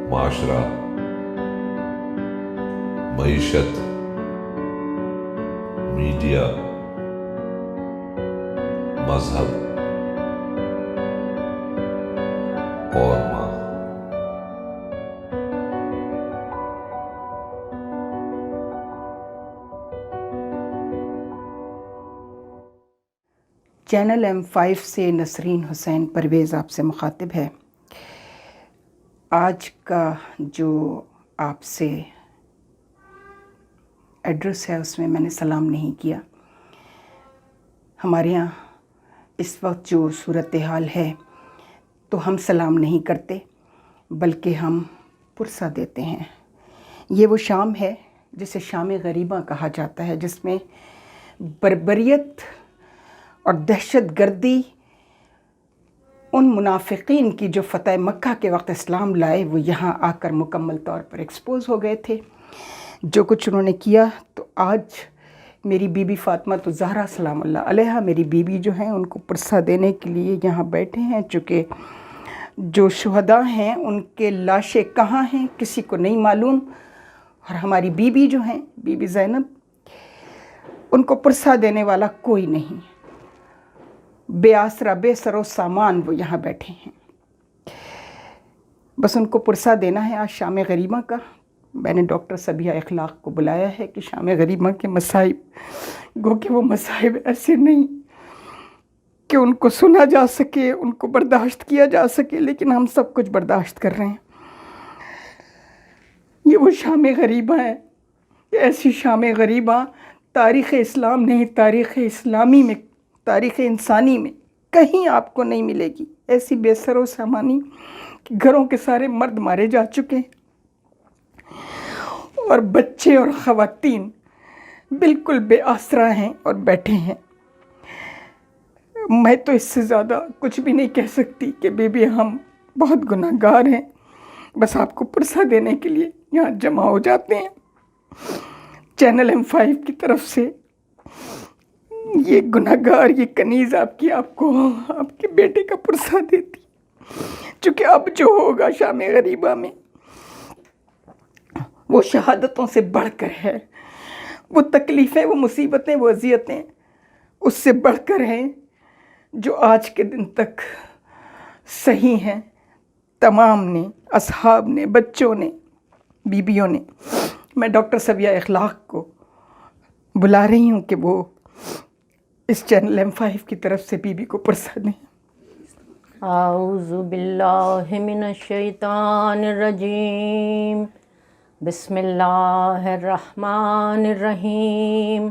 معاشرہ، معیشت، میڈیا، مذہب اور ماں۔ چینل M5 سے نسرین حسین پرویز آپ سے مخاطب ہے۔ آج کا جو آپ سے ایڈریس ہے اس میں نے سلام نہیں کیا۔ ہمارے یہاں اس وقت جو صورتحال ہے تو ہم سلام نہیں کرتے بلکہ ہم پرسہ دیتے ہیں۔ یہ وہ شام ہے جسے شام غریباں کہا جاتا ہے، جس میں بربریت اور دہشت گردی ان منافقین کی جو فتح مکہ کے وقت اسلام لائے وہ یہاں آ کر مکمل طور پر ایکسپوز ہو گئے تھے۔ جو کچھ انہوں نے کیا تو آج میری بی بی فاطمہ الزہرا سلام اللہ علیہا، میری بیوی جو ہیں ان کو پرسہ دینے کے لیے یہاں بیٹھے ہیں، چونکہ جو شہداء ہیں ان کے لاشیں کہاں ہیں کسی کو نہیں معلوم، اور ہماری بیوی جو ہیں بی بی زینب، ان کو پرسہ دینے والا کوئی نہیں، بے آسرا بے سر و سامان وہ یہاں بیٹھے ہیں۔ بس ان کو پرسہ دینا ہے آج شام غریباں کا۔ میں نے ڈاکٹر سبیہ اخلاق کو بلایا ہے کہ شام غریباں کے مصائب، گو کہ وہ مصائب ایسے نہیں کہ ان کو سنا جا سکے، ان کو برداشت کیا جا سکے، لیکن ہم سب کچھ برداشت کر رہے ہیں۔ یہ وہ شام غریباں ہیں، ایسی شام غریباں تاریخ اسلام نہیں، تاریخ اسلامی میں، تاریخ انسانی میں کہیں آپ کو نہیں ملے گی۔ ایسی بے سر و سامانی کہ گھروں کے سارے مرد مارے جا چکے ہیں اور بچے اور خواتین بالکل بے آسرا ہیں اور بیٹھے ہیں۔ میں تو اس سے زیادہ کچھ بھی نہیں کہہ سکتی کہ بی بی ہم بہت گناہ گار ہیں، بس آپ کو پرسہ دینے کے لیے یہاں جمع ہو جاتے ہیں۔ چینل M5 کی طرف سے یہ گناہ گار، یہ کنیز آپ کو آپ کے بیٹے کا پرسہ دیتی، چونکہ اب جو ہوگا شام غریبہ میں وہ شہادتوں سے بڑھ کر ہے، وہ تکلیفیں، وہ مصیبتیں، وہ اذیتیں اس سے بڑھ کر ہیں جو آج کے دن تک صحیح ہیں۔ تمام نے، اصحاب نے، بچوں نے، بیویوں نے۔ میں ڈاکٹر سبیہ اخلاق کو بلا رہی ہوں کہ وہ اس چینل M5 کی طرف سے بی بی کو پرسہ دیں۔ اعوذ باللہ من الشیطان الرجیم، بسم اللہ الرحمن الرحیم،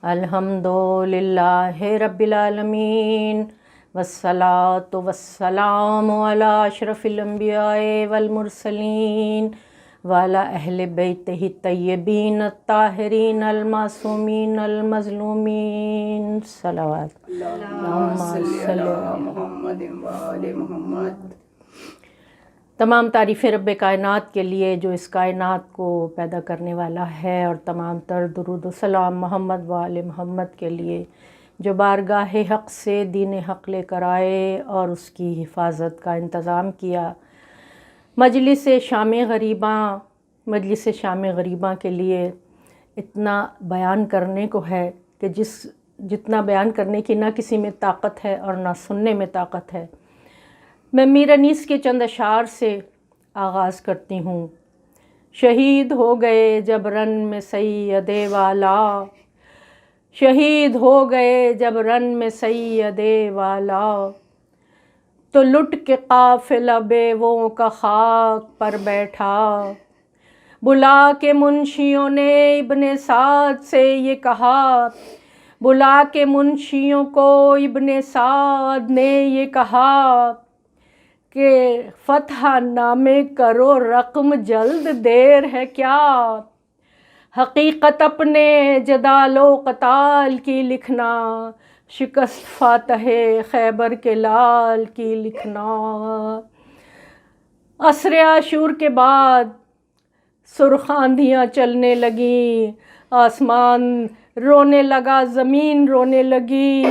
الحمد للہ رب العالمین، والصلاة والسلام علی اشرف الانبیاء والمرسلین وعلی اہل بیتہ الطیبین الطاہرین المعصومین المظلومین، صلوات اللہم صلی علی محمد وآل محمد۔ تمام تعریفیں رب کائنات کے لیے جو اس کائنات کو پیدا کرنے والا ہے، اور تمام تر درود و سلام محمد وآل محمد کے لیے جو بارگاہ حق سے دین حق لے کر آئے اور اس کی حفاظت کا انتظام کیا۔ مجلس شام غریباں کے لیے اتنا بیان کرنے کو ہے کہ جتنا بیان کرنے کی نہ کسی میں طاقت ہے اور نہ سننے میں طاقت ہے۔ میں میر انیس کے چند اشعار سے آغاز کرتی ہوں۔ شہید ہو گئے جب رن میں سید والا، شہید ہو گئے جب رن میں سید والا، تو لٹ کے قافلہ بیووں کا خاک پر بیٹھا، بلا کے منشیوں نے ابن سعد سے یہ کہا، بلا کے منشیوں کو ابن سعد نے یہ کہا کہ فتح نامے کرو رقم جلد، دیر ہے کیا، حقیقت اپنے جدال و قتال کی لکھنا، شکست فاتح خیبر کے لال کی لکھنا۔ عصر عاشور کے بعد سرخ آندھیاں چلنے لگیں، آسمان رونے لگا، زمین رونے لگی،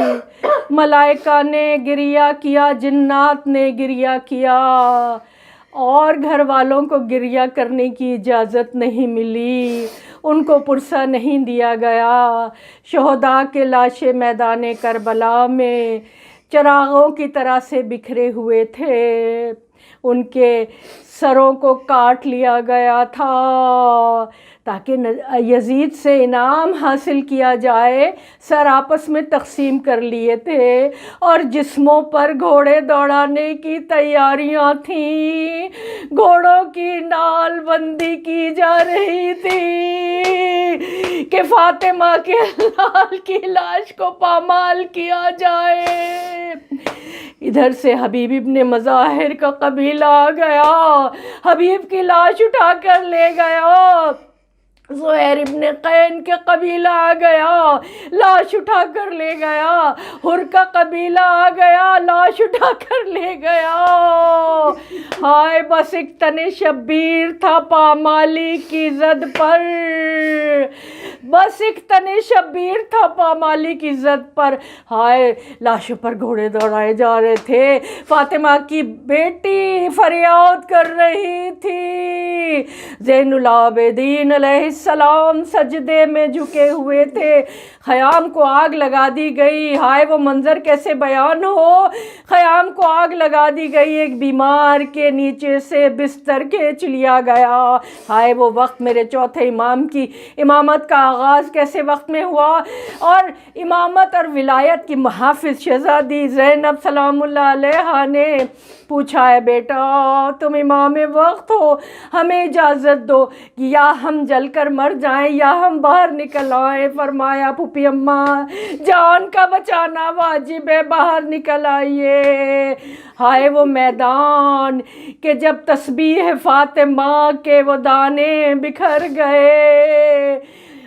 ملائکہ نے گریہ کیا، جنات نے گریہ کیا، اور گھر والوں کو گریہ کرنے کی اجازت نہیں ملی، ان کو پرسہ نہیں دیا گیا۔ شہداء کے لاشیں میدان کربلا میں چراغوں کی طرح سے بکھرے ہوئے تھے، ان کے سروں کو کاٹ لیا گیا تھا تاکہ یزید سے انعام حاصل کیا جائے۔ سر آپس میں تقسیم کر لیے تھے اور جسموں پر گھوڑے دوڑانے کی تیاریاں تھیں، گھوڑوں کی نال بندی کی جا رہی تھی کہ فاطمہ کے لال کی لاش کو پامال کیا جائے۔ ادھر سے حبیب ابن مظاہر کا قبیلہ آ گیا، حبیب کی لاش اٹھا کر لے گیا۔ زہیر ابن قین کے قبیلہ آ گیا، لاش اٹھا کر لے گیا۔ حر کا قبیلہ آ گیا، لاش اٹھا کر لے گیا۔ ہائے بس ایک تن شبیر تھا پامالی کی زد پر، بس ایک تن شبیر تھا پامالی کی زد پر۔ ہائے لاشوں پر گھوڑے دوڑائے جا رہے تھے، فاطمہ کی بیٹی فریاد کر رہی تھی۔ زین العابدین علیہ السلام سجدے میں جھکے ہوئے تھے، خیام کو آگ لگا دی گئی۔ ہائے وہ منظر کیسے بیان ہو، خیام کو آگ لگا دی گئی، ایک بیمار کے نیچے سے بستر کھینچ لیا گیا۔ ہائے وہ وقت، میرے چوتھے امام کی امامت کا آغاز کیسے وقت میں ہوا، اور امامت اور ولایت کی محافظ شہزادی زینب سلام اللہ علیہا نے پوچھا ہے بیٹا تم امام وقت ہو، ہمیں اجازت دو کہ یا ہم جل کر مر جائیں یا ہم باہر نکل آئیں۔ فرمایا پھوپھی اماں جان کا بچانا واجب ہے، باہر نکل آئیے۔ ہائے وہ میدان کہ جب تسبیح فاطمہ کے وہ دانے بکھر گئے،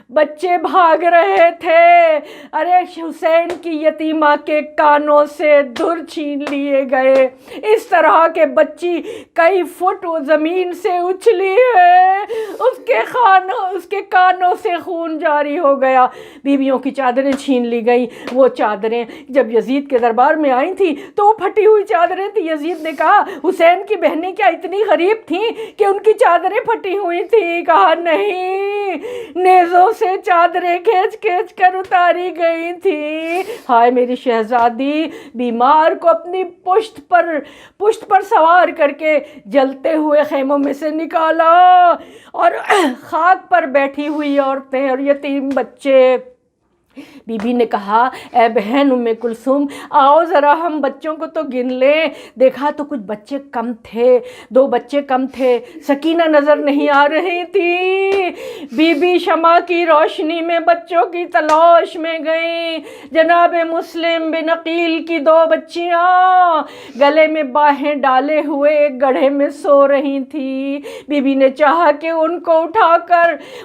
بچے بھاگ رہے تھے، ارے حسین کی یتیمہ کے کانوں سے در چھین لیے گئے۔ اس طرح کے بچی کئی فٹ زمین سے اچھلی ہے، اس کے کانوں سے خون جاری ہو گیا۔ بیویوں کی چادریں چھین لی گئی۔ وہ چادریں جب یزید کے دربار میں آئی تھیں تو وہ پھٹی ہوئی چادریں تھیں۔ یزید نے کہا حسین کی بہنیں کیا اتنی غریب تھیں کہ ان کی چادریں پھٹی ہوئی تھیں؟ کہا نہیں، نیزوں سے چادریں کھینچ کر اتاری گئی تھی۔ ہائے میری شہزادی بیمار کو اپنی پشت پر سوار کر کے جلتے ہوئے خیموں میں سے نکالا، اور خاک پر بیٹھی ہوئی عورتیں اور یتیم بچے۔ بی بی نے کہا اے بہن ام کلثوم آؤ ذرا ہم بچوں کو تو گن لیں۔ دیکھا تو کچھ بچے کم تھے، 2 بچے کم تھے، سکینہ نظر نہیں آ رہی تھی۔ بی بی شمع کی روشنی میں بچوں کی تلاش میں گئیں۔ جناب مسلم بن عقیل کی 2 بچیاں گلے میں باہیں ڈالے ہوئے ایک گڑھے میں سو رہی تھیں۔ بی بی نے چاہا کہ ان کو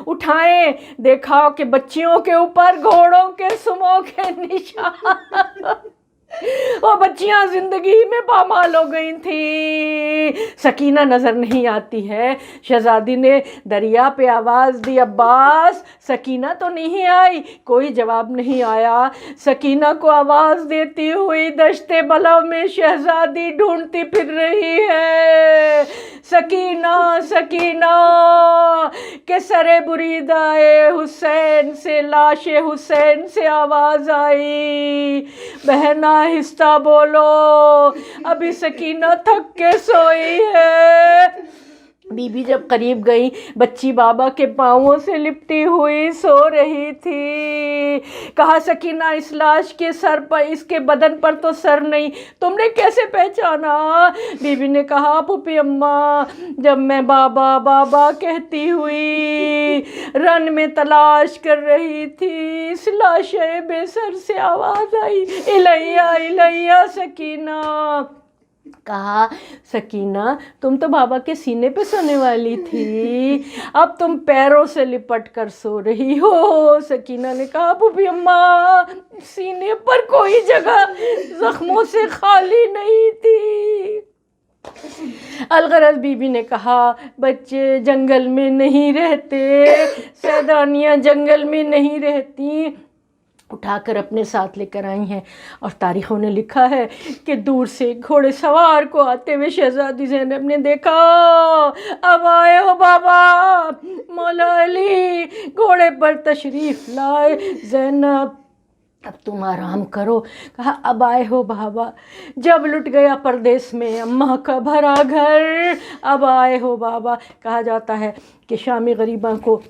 اٹھائیں، دیکھا کہ بچیوں کے اوپر گھوڑوں کے سموں کے نشان، وہ بچیاں زندگی میں پامال ہو گئی تھیں۔ سکینہ نظر نہیں آتی ہے۔ شہزادی نے دریا پہ آواز دی عباس، سکینہ تو نہیں آئی؟ کوئی جواب نہیں آیا۔ سکینہ کو آواز دیتی ہوئی دشت بلا میں شہزادی ڈھونڈتی پھر رہی ہے۔ سکینہ سکینہ کہ سر بریدہ حسین سے، لاش حسین سے آواز آئی، بہن آہستہ بولو، ابھی سکینہ تھک کے سوئی ہے۔ بی بی جب قریب گئی، بچی بابا کے پاؤں سے لپٹی ہوئی سو رہی تھی۔ کہا سکینہ اس لاش کے سر پر، اس کے بدن پر تو سر نہیں، تم نے کیسے پہچانا؟ بی بی نے کہا پھوپھی اماں جب میں بابا بابا کہتی ہوئی رن میں تلاش کر رہی تھی، اس لاش بے سر سے آواز آئی الیہ الیہ سکینہ۔ کہا سکینہ تم تو بابا کے سینے پہ سونے والی تھی، اب تم پیروں سے لپٹ کر سو رہی ہو۔ سکینہ نے کہا پھوپھی اماں سینے پر کوئی جگہ زخموں سے خالی نہیں تھی۔ الغرض بی بی نے کہا بچے جنگل میں نہیں رہتے، سیدانیاں جنگل میں نہیں رہتی، اٹھا کر اپنے ساتھ لے کر آئی ہیں، اور تاریخوں نے لکھا ہے کہ دور سے گھوڑے سوار کو آتے ہوئے شہزادی زینب نے دیکھا، اب آئے ہو بابا، مولا علی گھوڑے پر تشریف لائے، زینب اب تم آرام کرو، کہا اب آئے ہو بابا، جب لٹ گیا پردیس میں اماں کا بھرا گھر، اب آئے ہو بابا۔ کہا جاتا ہے کہ شامی غریباں کو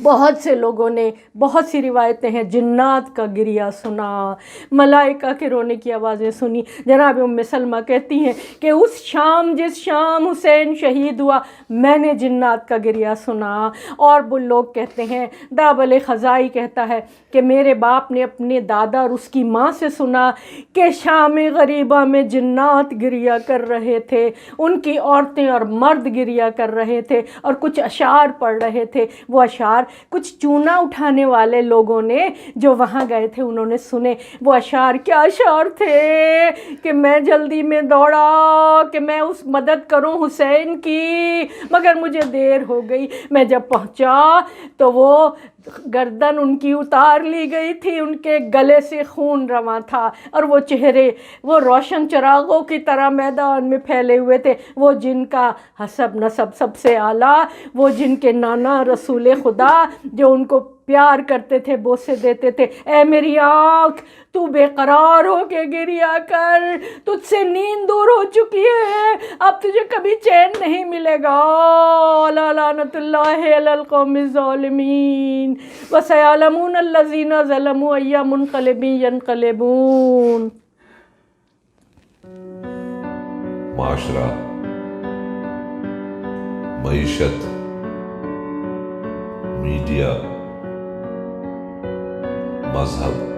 بہت سے لوگوں نے، بہت سی روایتیں ہیں، جنات کا گریہ سنا، ملائکہ کے رونے کی آوازیں سنی۔ جناب ام سلمہ کہتی ہیں کہ اس شام، جس شام حسین شہید ہوا، میں نے جنات کا گریہ سنا۔ اور وہ لوگ کہتے ہیں، دابل خزائی کہتا ہے کہ میرے باپ نے اپنے دادا اور اس کی ماں سے سنا کہ شام غریبہ میں جنات گریہ کر رہے تھے، ان کی عورتیں اور مرد گریہ کر رہے تھے اور کچھ اشعار پڑھ رہے تھے۔ وہ اشعار کچھ چونا اٹھانے والے لوگوں نے جو وہاں گئے تھے انہوں نے سنے۔ وہ اشعار کیا اشعار تھے کہ میں جلدی میں دوڑا کہ میں اس مدد کروں حسین کی، مگر مجھے دیر ہو گئی۔ میں جب پہنچا تو وہ گردن ان کی اتار لی گئی تھی، ان کے گلے سے خون رواں تھا، اور وہ چہرے وہ روشن چراغوں کی طرح میدان میں پھیلے ہوئے تھے۔ وہ جن کا حسب نسب سب سے اعلیٰ، وہ جن کے نانا رسول خدا جو ان کو پیار کرتے تھے، بوسے دیتے تھے، اے میری آنکھ تو بے قرار ہو کے گریہ کر، تجھ سے نیند دور ہو چکی ہے، اب تجھے کبھی چین نہیں ملے گا۔ لا لعنت اللہ علی القوم الظالمین وسیعلمون الذین ظلموا ای منقلب ینقلبون۔ معاشرہ، معیشت، میڈیا، مذہب،